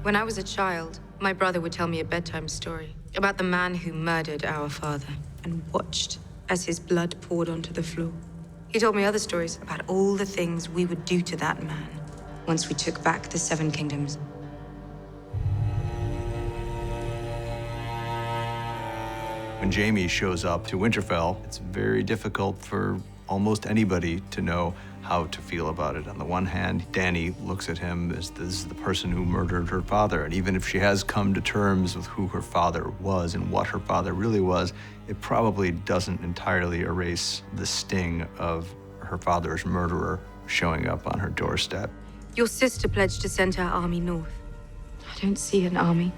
When I was a child, my brother would tell me a bedtime story about the man who murdered our father and watched as his blood poured onto the floor. He told me other stories about all the things we would do to that man once we took back the Seven Kingdoms. When Jaime shows up to Winterfell, it's very difficult for almost anybody to know how to feel about it. On the one hand, Dany looks at him as this is the person who murdered her father, and even if she has come to terms with who her father was and what her father really was, it probably doesn't entirely erase the sting of her father's murderer showing up on her doorstep. Your sister pledged to send her army north. I don't see an army.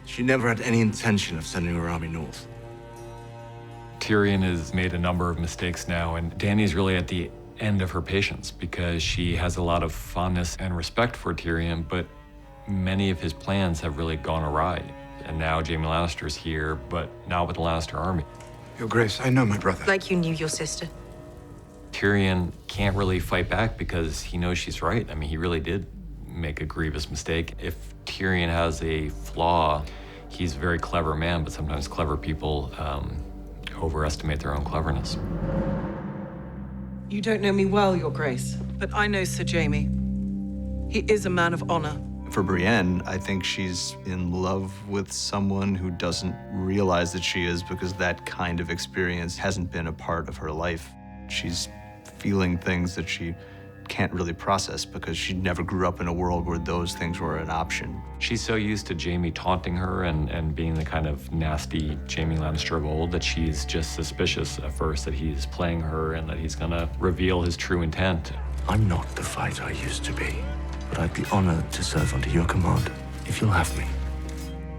She never had any intention of sending her army north. Tyrion has made a number of mistakes now, and Dany's really at the end of her patience because she has a lot of fondness and respect for Tyrion, but many of his plans have really gone awry. And now Jaime Lannister's here, but not with the Lannister army. Your Grace, I know my brother. Like you knew your sister. Tyrion can't really fight back because he knows she's right. I mean, he really did make a grievous mistake. If Tyrion has a flaw, he's a very clever man, but sometimes clever people overestimate their own cleverness. You don't know me well, Your Grace, but I know Sir Jaime. He is a man of honor. For Brienne, I think she's in love with someone who doesn't realize that she is because that kind of experience hasn't been a part of her life. She's feeling things that she can't really process because she never grew up in a world where those things were an option. She's so used to Jaime taunting her and being the kind of nasty Jaime Lannister of old that she's just suspicious at first that he's playing her and that he's gonna reveal his true intent. I'm not the fighter I used to be, but I'd be honored to serve under your command, if you'll have me.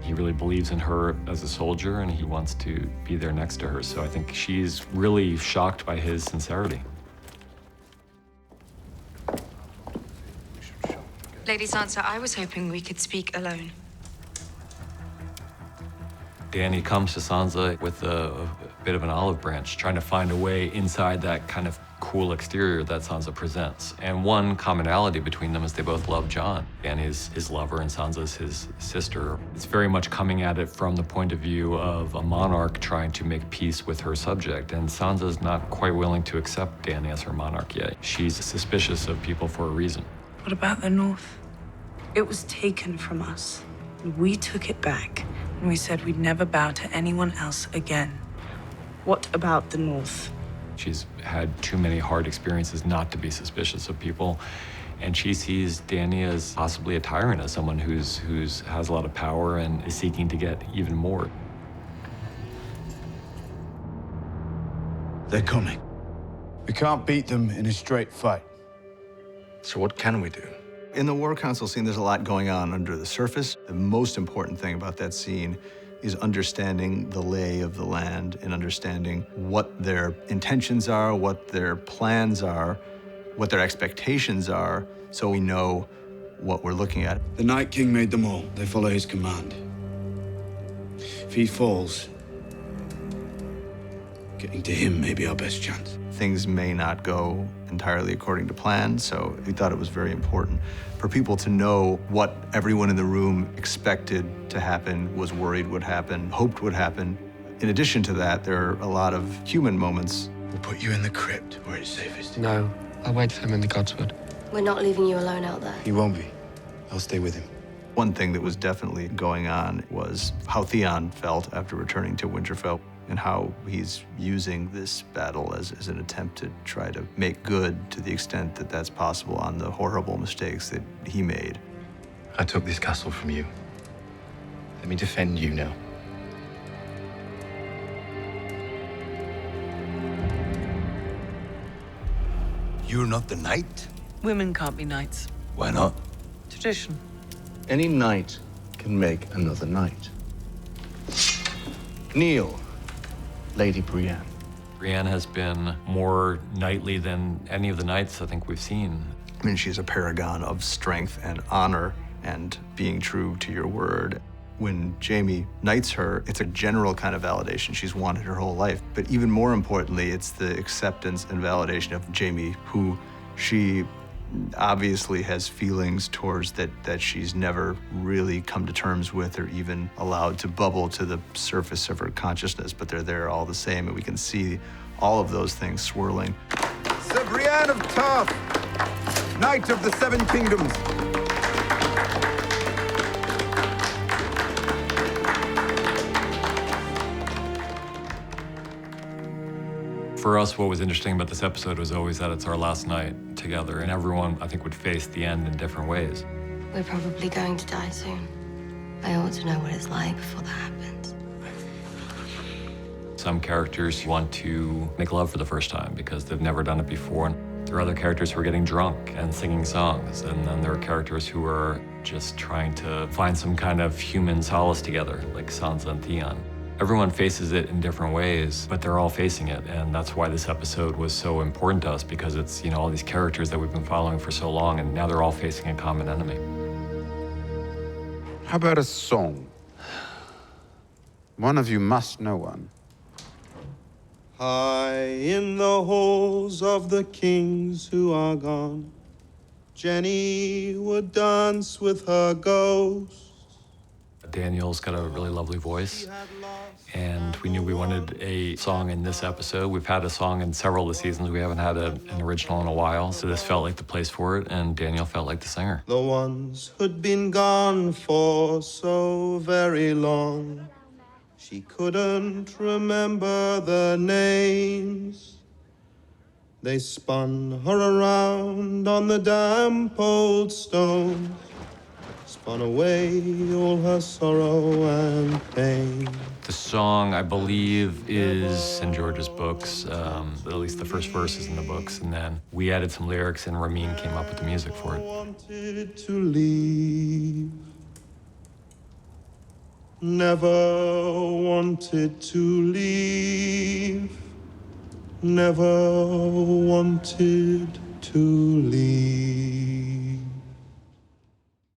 He really believes in her as a soldier and he wants to be there next to her. So I think she's really shocked by his sincerity. Lady Sansa, I was hoping we could speak alone. Dany comes to Sansa with a bit of an olive branch, trying to find a way inside that kind of cool exterior that Sansa presents. And one commonality between them is they both love Jon. Dany's his lover and Sansa's his sister. It's very much coming at it from the point of view of a monarch trying to make peace with her subject. And Sansa's not quite willing to accept Dany as her monarch yet. She's suspicious of people for a reason. What about the North? It was taken from us. We took it back, and we said we'd never bow to anyone else again. What about the North? She's had too many hard experiences not to be suspicious of people, and she sees Dany as possibly a tyrant, as someone who's has a lot of power and is seeking to get even more. They're coming. We can't beat them in a straight fight. So what can we do? In the War Council scene, there's a lot going on under the surface. The most important thing about that scene is understanding the lay of the land and understanding what their intentions are, what their plans are, what their expectations are, so we know what we're looking at. The Night King made them all. They follow his command. If he falls, getting to him may be our best chance. Things may not go entirely according to plan, so we thought it was very important for people to know what everyone in the room expected to happen, was worried would happen, hoped would happen. In addition to that, there are a lot of human moments. We'll put you in the crypt where it's safest. No, I'll wait for him in the Godswood. We're not leaving you alone out there. He won't be. I'll stay with him. One thing that was definitely going on was how Theon felt after returning to Winterfell and how he's using this battle as an attempt to try to make good to the extent that that's possible on the horrible mistakes that he made. I took this castle from you. Let me defend you now. You're not the knight? Women can't be knights. Why not? Tradition. Any knight can make another knight. Kneel, Lady Brienne. Brienne has been more knightly than any of the knights I think we've seen. I mean, she's a paragon of strength and honor and being true to your word. When Jaime knights her, it's a general kind of validation she's wanted her whole life. But even more importantly, it's the acceptance and validation of Jaime, who she obviously has feelings towards that she's never really come to terms with or even allowed to bubble to the surface of her consciousness, but they're there all the same, and we can see all of those things swirling. Sir Brienne of Tarth, Knight of the Seven Kingdoms. For us, what was interesting about this episode was always that it's our last night together, and everyone, I think, would face the end in different ways. We're probably going to die soon. I ought to know what it's like before that happens. Some characters want to make love for the first time because they've never done it before. There are other characters who are getting drunk and singing songs, and then there are characters who are just trying to find some kind of human solace together, like Sansa and Theon. Everyone faces it in different ways, but they're all facing it, and that's why this episode was so important to us, because it's, all these characters that we've been following for so long, and now they're all facing a common enemy. How about a song? One of you must know one. High in the halls of the kings who are gone, Jenny would dance with her ghost. Daniel's got a really lovely voice, and we knew we wanted a song in this episode. We've had a song in several of the seasons. We haven't had an original in a while, so this felt like the place for it, and Daniel felt like the singer. The ones who'd been gone for so very long, she couldn't remember their names. They spun her around on the damp old stones, spun away all her sorrow and pain. The song, I believe, is in George's books. At least the first verse is in the books, and then we added some lyrics, and Ramin came up with the music for it. Wanted to leave, never wanted to leave, never wanted to leave.